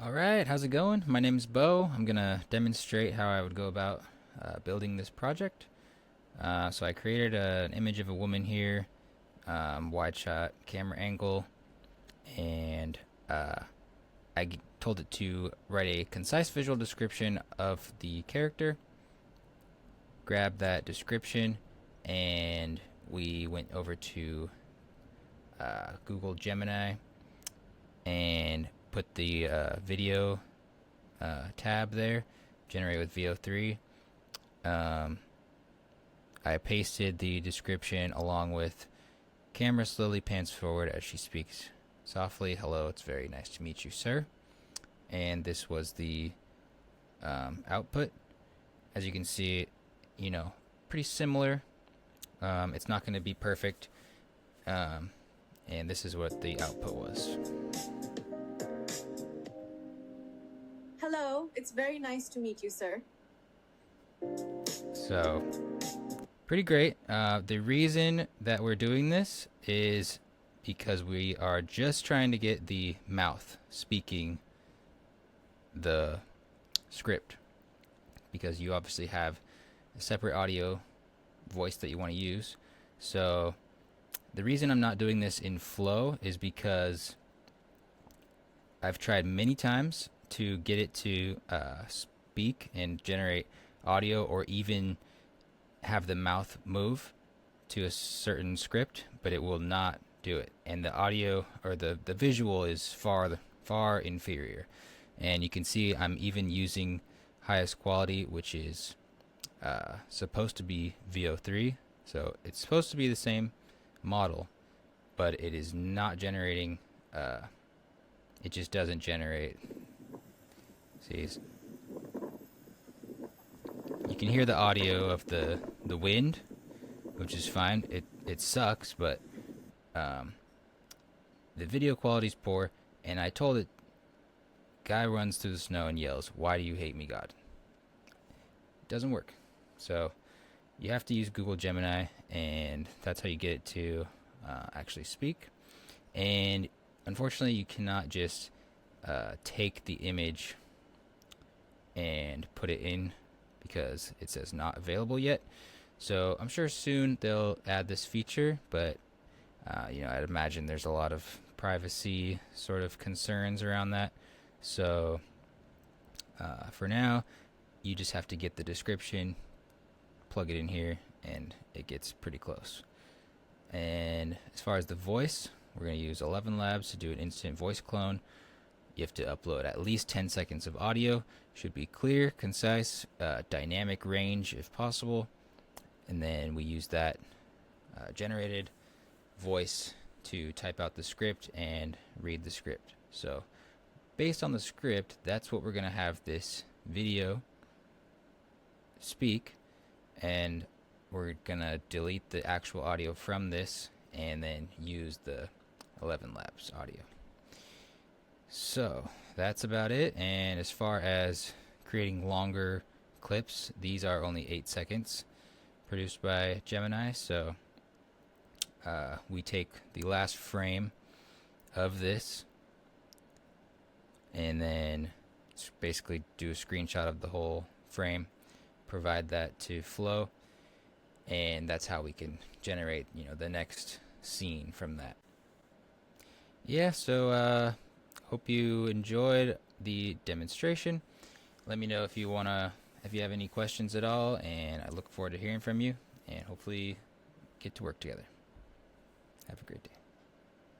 Alright, how's it going? My name is Beau. I'm going to demonstrate how I would go about building this project. So I created an image of a woman here, wide shot camera angle, and told it to write a concise visual description of the character. Grab that description, and we went over to Google Gemini and put the video tab there, generate with Veo 3. I pasted the description along with camera slowly pans forward as she speaks softly. Hello, it's very nice to meet you, sir. And this was the output. As you can see, pretty similar. It's not going to be perfect. And this is what the output was. Hello, it's very nice to meet you, sir. So, pretty great. The reason that we're doing this is because we are just trying to get the mouth speaking the script, because you obviously have a separate audio voice that you want to use. So the reason I'm not doing this in Flow is because I've tried many times to get it to speak and generate audio, or even have the mouth move to a certain script, but it will not do it. And the audio, or the visual, is far inferior. And you can see I'm even using highest quality, which is supposed to be Veo 3. So it's supposed to be the same model, but it is not generating. It just doesn't generate. See, you can hear the audio of the wind, which is fine. It sucks, but the video quality is poor. And I told it, guy runs through the snow and yells, "Why do you hate me, God?" It doesn't work. So you have to use Google Gemini, and that's how you get it to actually speak. And unfortunately, you cannot just take the image and put it in, because it says not available yet. So I'm sure soon they'll add this feature, but I'd imagine there's a lot of privacy sort of concerns around that. So for now, you just have to get the description, plug it in here, and it gets pretty close. And as far as the voice, we're going to use 11 Labs to do an instant voice clone. You have to upload at least 10 seconds of audio. Should be clear, concise, dynamic range if possible. And then we use that generated voice to type out the script and read the script. So based on the script, that's what we're going to have this video speak. And we're going to delete the actual audio from this and then use the 11 Labs audio. So that's about it. And as far as creating longer clips, these are only 8 seconds, produced by Gemini. So we take the last frame of this and then basically do a screenshot of the whole frame, provide that to Flow, and that's how we can generate the next scene from that. Yeah, so hope you enjoyed the demonstration. Let me know if you have any questions at all, and I look forward to hearing from you, and hopefully get to work together. Have a great day.